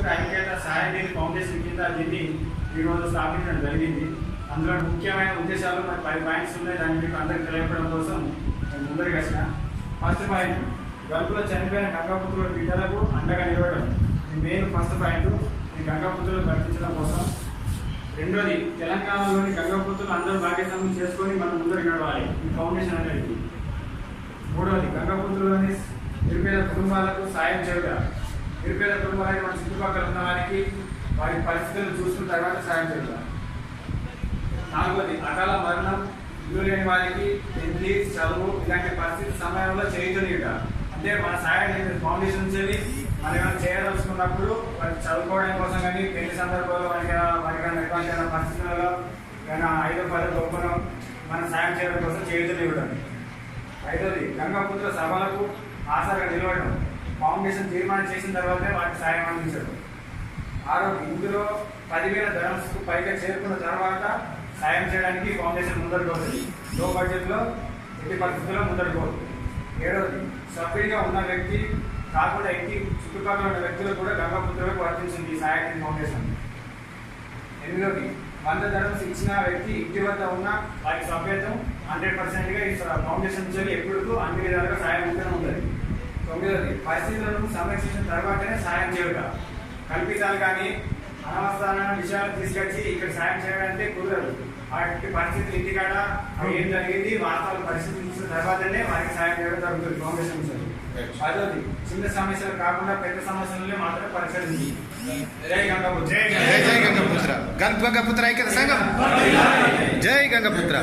గంగపుత్ర ఐక్యత సహాయనిధి ఫౌండేషన్ కింద దీన్ని ఈరోజు స్థాపించడం జరిగింది. అందులో ముఖ్యమైన ఉద్దేశాలు మరి 10 పాయింట్స్ ఉన్నాయి. దాన్ని మీకు అందరికీ తెలియపడం కోసం నేను ముందరికి వచ్చిన. ఫస్ట్ పాయింట్, గల్ఫ్లో చనిపోయిన గంగపుత్రుల బిడ్డలకు అండగా నిలవడం. ఇది మెయిన్ ఫస్ట్ పాయింట్. ఈ గంగపుత్రులను కల్పించడం కోసం. రెండోది, తెలంగాణలోని గంగపుత్రులు అందరూ భాగస్వామ్యం చేసుకొని మనం ముందరికి నడవాలి, ఈ ఫౌండేషన్ అనేది. మూడవది, గంగపుత్రులని నిరుపేద కుటుంబాలకు సాయం చేయడం. నిరుపేద కుటుంబాలకి మన చుట్టుపక్కల ఉన్న వారికి వారి పరిస్థితులను చూసుకున్న తర్వాత సాయం చేయడం. నాలుగవది, అకాల మరణం, ఇల్లు లేని వారికి పెళ్లి, చదువు ఇలాంటి పరిస్థితి సమయంలో చేయగలిగట. అంటే మన సాయం ఫౌండేషన్ నుంచి మనం ఏమైనా చేయదలుచుకున్నప్పుడు వారికి చదువుకోవడం కోసం కానీ, పెళ్లి సందర్భంలో వారికి ఎటువంటి పరిస్థితులలో ఏమైనా 5-10 గొప్పను మనం సాయం చేయడం కోసం చేయగలిగడం. ఐదవది, గంగపుత్ర సభలకు ఆసరగా నిలవడం. ఫౌండేషన్ తీర్మానం చేసిన తర్వాతే వారికి సాయం అందించడం. ఆరోది, ఇందులో 10,000 ధరమ్స్కు పైగా చేరుకున్న తర్వాత సాయం చేయడానికి ఫౌండేషన్ ముందరకు పోతుంది. లో బడ్జెట్లో ఎట్టి పరిస్థితుల్లో ముందరకు పోతుంది. ఏడవది, సభ్యుడిగా ఉన్న వ్యక్తి కాకుండా ఇంటి చుట్టుపక్కల ఉన్న వ్యక్తులకు కూడా గంగపుత్రులకు వర్తించింది ఈ సహాయనిధి ఫౌండేషన్. ఎనిమిదవది, 100 ధరమ్స్ ఇచ్చిన వ్యక్తి ఇంటి వద్ద ఉన్న వారి సభ్యత్వం 100%గా ఈ ఫౌండేషన్ నుంచి ఎప్పుడు అన్ని విధాలుగా సాయం ఉంటూనే ఉంటుంది. తొమ్మిదవది, పరిస్థితులను సంరక్షించిన తర్వాతనే సాయం చేయడం కల్పించాలి. కానీ అనవసరమైన విషయాలు తీసుకొచ్చి ఇక్కడ సాయం చేయడానికి కుదరదు. వాటి పరిస్థితులు ఇంటికాడ ఏం జరిగింది వాస్తవ పరిస్థితులు చూసిన తర్వాతనే వారికి సాయం చేయడం జరుగుతుంది ఫౌండేషన్ నుంచి. పదవది, చిన్న సమస్యలు కాకుండా పెద్ద సమస్యలనే మాత్రం పరిష్కరించి. జై గంగపుత్ర. జై గంగపుత్ర. గంగపుత్ర ఐక్యత సంఘం. జై గంగపుత్ర.